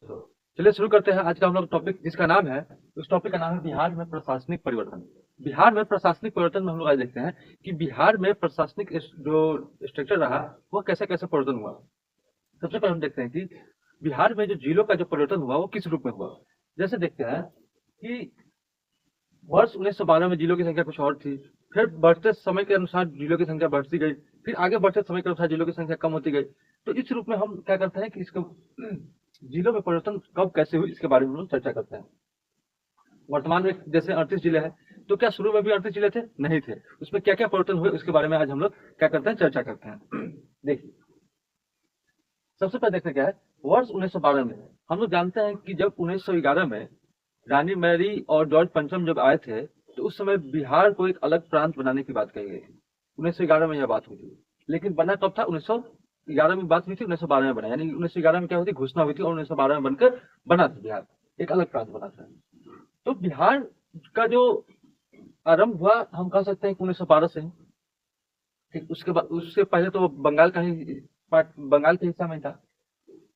तो चलिए शुरू करते हैं आज का हम लोग टॉपिक जिसका नाम है। उस टॉपिक का नाम है बिहार में प्रशासनिक परिवर्तन। बिहार में प्रशासनिक परिवर्तन में हम लोग आज देखते हैं कि बिहार में प्रशासनिक जो स्ट्रक्चर रहा वो कैसे कैसे परिवर्तन हुआ। सबसे पहले हम देखते हैं कि बिहार में जो जिलों का जो परिवर्तन हुआ वो किस रूप में हुआ। जैसे देखते हैं कि वर्ष 1912 में जिलों की संख्या कुछ और थी। फिर बढ़ते समय के अनुसार जिलों की संख्या बढ़ती गई। फिर आगे बढ़ते समय के अनुसार जिलों की संख्या कम होती गई। तो इस रूप में हम क्या करते हैं कि इसको जिलों में परिवर्तन कब कैसे हुई इसके बारे में हम लोग चर्चा करते हैं। वर्तमान में जैसे 38 जिले हैं, तो क्या शुरू में भी 38 जिले थे? नहीं थे। उसमें क्या क्या परिवर्तन हुए उसके बारे में आज हम लोग क्या करते हैं, चर्चा करते हैं। देखिए, सबसे पहले देखते क्या है। वर्ष 1912 में हम लोग जानते हैं कि जब 1911 में रानी मैरी और जॉर्ज पंचम जब आए थे, तो उस समय बिहार को एक अलग प्रांत बनाने की बात कही गई थी। 1911 में यह बात हुई थी, लेकिन बना कब था? 1911 में बात हुई थी, 1912 में बना। यानी 1911 में क्या हुई थी? घोषणा हुई थी और 1912 में बनकर बना था बिहार, एक अलग प्रांत बना था। तो बिहार का जो आरंभ हुआ हम कह सकते हैं कि 1912 से ही। ठीक, उसके बाद उससे पहले तो बंगाल का ही पार्ट, बंगाल के हिस्सा में था।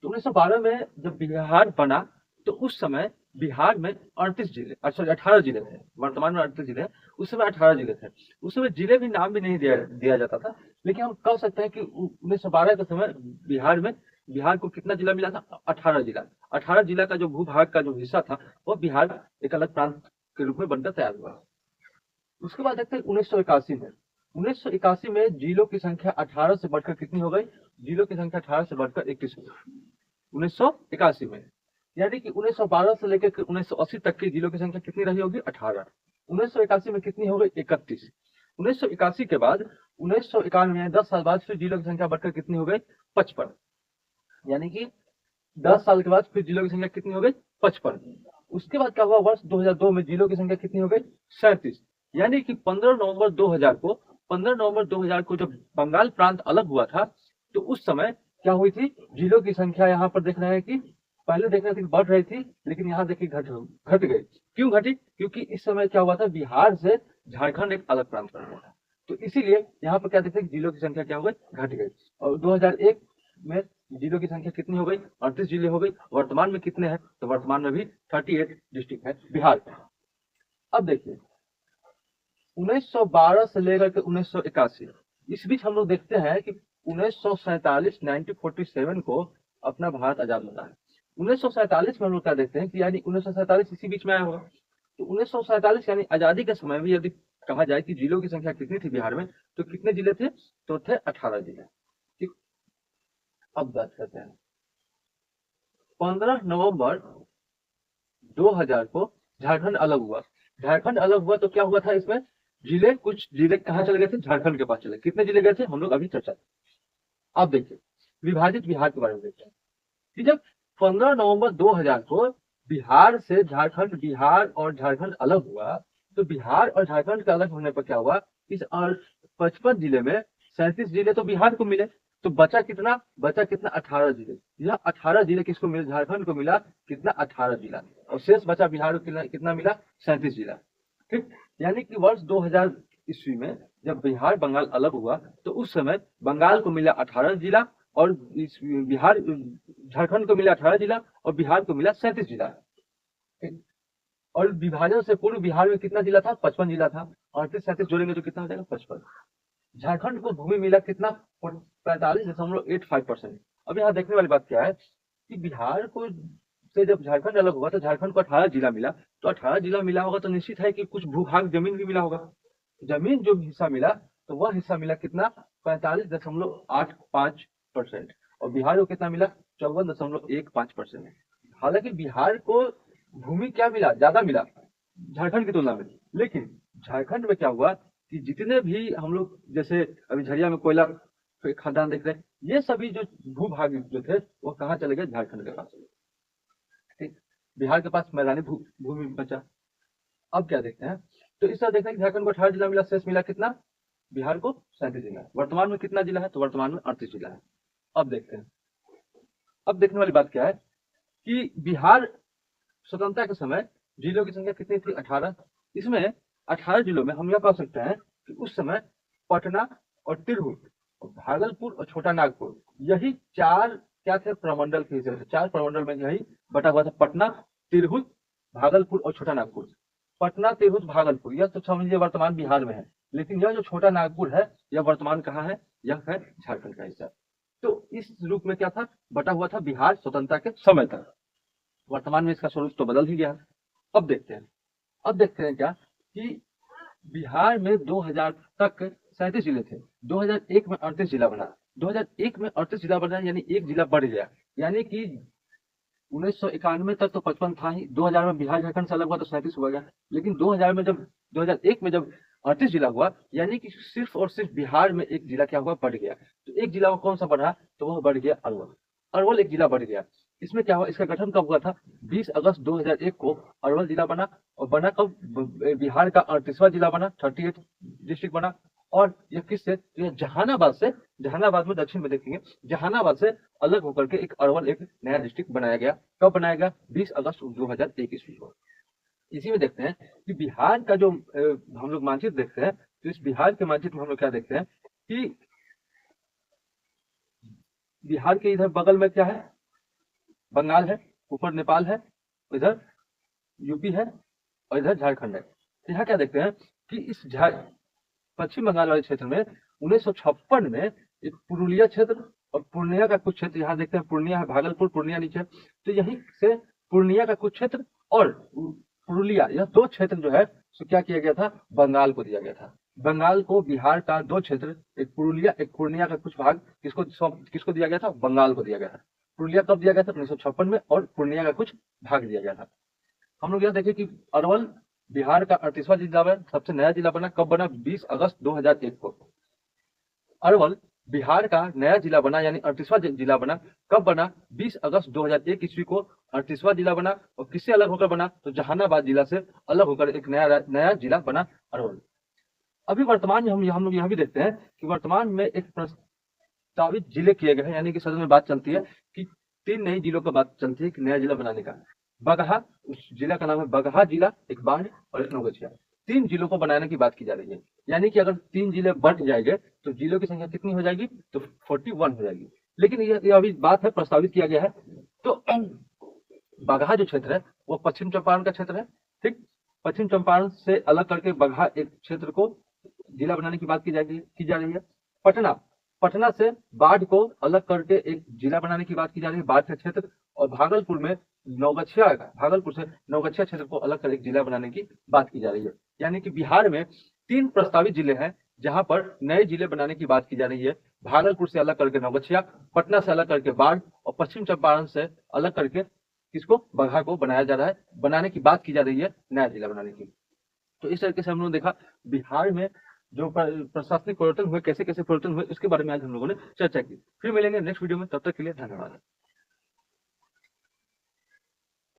तो 1912 में जब बिहार बना, तो उस समय बिहार में 38 जिले, सॉरी 18 जिले थे। वर्तमान में 38 जिले हैं, उस समय 18 जिले थे। उस समय जिले भी नाम भी नहीं दिया जाता था। लेकिन हम कह सकते हैं कि 1912 के समय बिहार में बिहार को कितना जिला मिला था? 18 जिला। 18 जिला का जो भूभाग का जो हिस्सा था वो बिहार एक अलग प्रांत के रूप में बनकर तैयार हुआ। उसके बाद देखते हैं 1981 में। 1981 में जिलों की संख्या 18 से बढ़कर कितनी हो गई? जिलों की संख्या 18 से बढ़कर 21 हो गई 1981 में। यानी कि 1912 से लेकर 1980 तक की जिलों की संख्या कितनी रही होगी? 18। 1981 में कितनी हो गई? 31। 1981 के बाद 1991 में 10 साल बाद फिर जिलों की संख्या बढ़कर कितनी हो गई? 55। यानी कि 10 साल के बाद फिर जिलों की संख्या कितनी हो गई? 55। उसके बाद क्या हुआ? वर्ष 2002 में जिलों की संख्या कितनी हो गई? 37। यानी कि 15 नवंबर 2000 को जब बंगाल प्रांत अलग हुआ था, तो उस समय क्या हुई थी? जिलों की संख्या यहाँ पर देख रहे हैं कि पहले देख रहे थे कि बढ़ रही थी, लेकिन यहाँ देखिए घट घट गई। क्यों घटी? क्योंकि इस समय क्या हुआ था? बिहार से झारखंड एक अलग प्रांत बन गया था। तो इसीलिए यहाँ पर क्या देखते हैं कि जिलों की संख्या क्या हो गई? घट गई। और 2001 में जिलों की संख्या कितनी हो गई? 38 जिले हो गई। वर्तमान में कितने हैं? तो वर्तमान में भी 38 डिस्ट्रिक्ट है बिहार का। अब देखिए, 1912 से लेकर के 1981, इस बीच हम लोग देखते हैं कि 1947 1947 को अपना भारत आजाद होता है। 1947 में हम लोग क्या देखते हैं कि यानी 1947 इसी बीच में आया होगा। तो 1947 यानी आजादी के समय में यदि कहा जाए कि जिलों की संख्या कितनी थी बिहार में, तो कितने जिले थे? तो थे 18 जिले। ठीक, अब बात करते हैं। 15 नवंबर 2000 को झारखंड अलग हुआ। झारखंड अलग हुआ तो क्या हुआ था इसमें? जिले, कुछ जिले कहाँ चले गए थे? झारखंड के पास चले। कितने जिले गए थे? हम लोग अभी चर्चा करें। अब देखिए, विभाजित बिहार के बारे में देखते हैं कि जब 15 नवंबर 2000 को बिहार से झारखंड, बिहार और झारखंड अलग हुआ, तो बिहार और झारखंड के अलग होने पर क्या हुआ? इस 55 जिले में 37 जिले तो बिहार को मिले। तो बचा कितना? बचा कितना? 18 जिले। यह 18 जिले किसको मिले? झारखंड को मिला। कितना? 18 जिला। और शेष बचा बिहार को कितना मिला? 37 जिला। ठीक, यानी कि वर्ष 2000 ईस्वी में जब बिहार बंगाल अलग हुआ, तो उस समय बंगाल को मिला 18 जिला और इस बिहार झारखंड को मिला 18 जिला और बिहार को मिला 37 जिला। ठीक? और विभाजन से पूर्व बिहार में कितना जिला था? 55 जिला था। 38 37 जोड़ेंगे तो कितना हो जाएगा? 55। झारखंड को भूमि मिला कितना? 45.85%। अब यहाँ देखने वाली बात क्या है कि बिहार को से जब झारखंड अलग हुआ तो झारखंड को 18 जिला मिला। तो 18 जिला मिला होगा तो निश्चित है कि कुछ भूभाग जमीन भी मिला होगा। जमीन जो हिस्सा मिला, तो वह हिस्सा मिला कितना? 45.85%। और बिहार को कितना मिला? 54.15%। हालांकि बिहार को भूमि क्या मिला? ज्यादा मिला झारखंड की तुलना में। लेकिन झारखंड में क्या हुआ कि जितने भी हम लोग जैसे अभी झरिया में कोयला खदान देख रहे हैं, ये सभी जो भूभाग जो थे वो कहाँ चले गए? झारखंड के पास चले गए। ठीक, बिहार के पास मैदानी भूमि बचा। अब क्या देखते हैं? तो इस तरह देखते हैं कि झारखंड को 18 जिला मिला, शेष मिला कितना? बिहार को 37 जिला। वर्तमान में कितना जिला है? तो वर्तमान में 38 जिला है। अब देखते हैं, अब देखने वाली बात क्या है कि बिहार स्वतंत्रता के समय जिलों की संख्या कितनी थी? 18। इसमें 18 जिलों में हम यह कह सकते हैं कि उस समय पटना और तिरहुत और भागलपुर और छोटा नागपुर, यही चार क्या थे, प्रमंडल के हिसाब से 4 प्रमंडल में यही बटा हुआ था, पटना, तिरहुत, भागलपुर और छोटा नागपुर। पटना, तिरहुत, भागलपुर यह तो समझिए वर्तमान बिहार में है, लेकिन यह जो छोटा नागपुर है यह वर्तमान कहाँ है, यह है झारखंड का हिस्सा। तो इस रूप में क्या था, बटा हुआ था बिहार स्वतंत्रता के समय तक। वर्तमान में इसका स्वरूप तो बदल ही गया है। अब देखते हैं, क्या कि बिहार में 2000 तक 37 जिले थे, 2001 में 38 जिला बना। 2001 में 38 जिला बना यानी एक जिला बढ़ गया, यानी कि 1991 तक तो 55 था ही, 2000 में बिहार झारखंड से अलग हुआ तो 37 हुआ गया, लेकिन 2001 में जब 38 जिला हुआ, यानी कि सिर्फ और सिर्फ बिहार में एक जिला क्या हुआ, बढ़ गया। तो एक जिला कौन सा बढ़ा, तो वह बढ़ गया अरवल। अरवल एक जिला बढ़ गया। इसमें क्या हुआ, इसका गठन कब हुआ था, 20 अगस्त 2001 को अरवल जिला बना। और बना कब, बिहार का 38वां जिला बना, 38 डिस्ट्रिक्ट बना। और यह किससे, यह जहानाबाद से, जहानाबाद में दक्षिण में देखेंगे, जहानाबाद से अलग होकर के एक अरवल एक नया डिस्ट्रिक्ट बनाया गया। कब बनाया गया, 20 अगस्त 2001 ईस्वी को। इसी में देखते हैं कि बिहार का जो हम लोग मानचित्र देखते हैं, तो इस बिहार के मानचित्र में हम लोग क्या देखते हैं कि बिहार के इधर बगल में क्या है, बंगाल है, ऊपर नेपाल है, इधर यूपी है और इधर झारखंड है। तो यहाँ क्या देखते हैं कि इस पश्चिम बंगाल वाले क्षेत्र में 1956 में एक पुरुलिया क्षेत्र और पूर्णिया का कुछ क्षेत्र, यहाँ देखते हैं पूर्णिया है, भागलपुर पूर्णिया नीचे, तो यहीं से पूर्णिया का कुछ क्षेत्र और पुरुलिया, यह दो क्षेत्र जो है सो क्या किया गया था, बंगाल को दिया गया था। बंगाल को बिहार का दो क्षेत्र, एक पुरुलिया एक पूर्णिया का कुछ भाग किसको दिया गया था, बंगाल को दिया गया था। पुरुलिया कब दिया गया था, 1956 में, और पूर्णिया का कुछ भाग दिया गया था। हम लोग यह देखें कि अरवल बिहार का 38वां जिला बना, सबसे नया जिला बना, कब बना, 20 अगस्त 2001 को। अरवल बिहार का नया जिला बना, यानी 38वां जिला बना, कब बना, 20 अगस्त 2001 ईस्वी को 38वां जिला बना। और किससे अलग होकर बना, तो जहानाबाद जिला से अलग होकर एक नया जिला बना, अरवल। अभी वर्तमान में हम लोग यह भी देखते हैं कि वर्तमान में एक प्रस्तावित जिले किए गए हैं, यानी कि सदन में बात चलती है कि 3 नए जिलों का बात चलती है कि नया जिला बनाने का। बगहा, उस जिला का नाम है बगहा जिला, एक बाढ़ और एक नवगछिया, 3 जिलों को बनाने की बात की जा रही है। यानी कि अगर 3 जिले बढ़ जाएंगे तो जिलों की संख्या कितनी हो जाएगी, तो 41 हो जाएगी। लेकिन यह अभी बात है, प्रस्तावित किया गया है। तो बगहा जो क्षेत्र है वो पश्चिम चंपारण का क्षेत्र है, ठीक। पश्चिम चंपारण से अलग करके बगहा एक क्षेत्र को जिला बनाने की बात की जा रही है। पटना से बाढ़ को अलग करके एक जिला बनाने की बात की जा रही है, बाढ़ का क्षेत्र। और भागलपुर से नवगछिया क्षेत्र को अलग कर एक जिला बनाने की बात की जा रही है। यानी कि बिहार में 3 प्रस्तावित जिले हैं जहां पर नए जिले बनाने की बात की जा रही है। भागलपुर से अलग करके नवगछिया, पटना से अलग करके बाढ़ और पश्चिम चंपारण से अलग करके किसको, बगहा को बनाया जा रहा है, बनाने की बात की जा रही है, नया जिला बनाने की। तो इस तरीके से हम लोगों ने देखा बिहार में जो प्रशासनिक परिवर्तन हुए, कैसे कैसे परिवर्तन हुए, उसके बारे में आज हम लोगों ने चर्चा की। फिर मिलेंगे नेक्स्ट वीडियो में, तब तक के लिए धन्यवाद।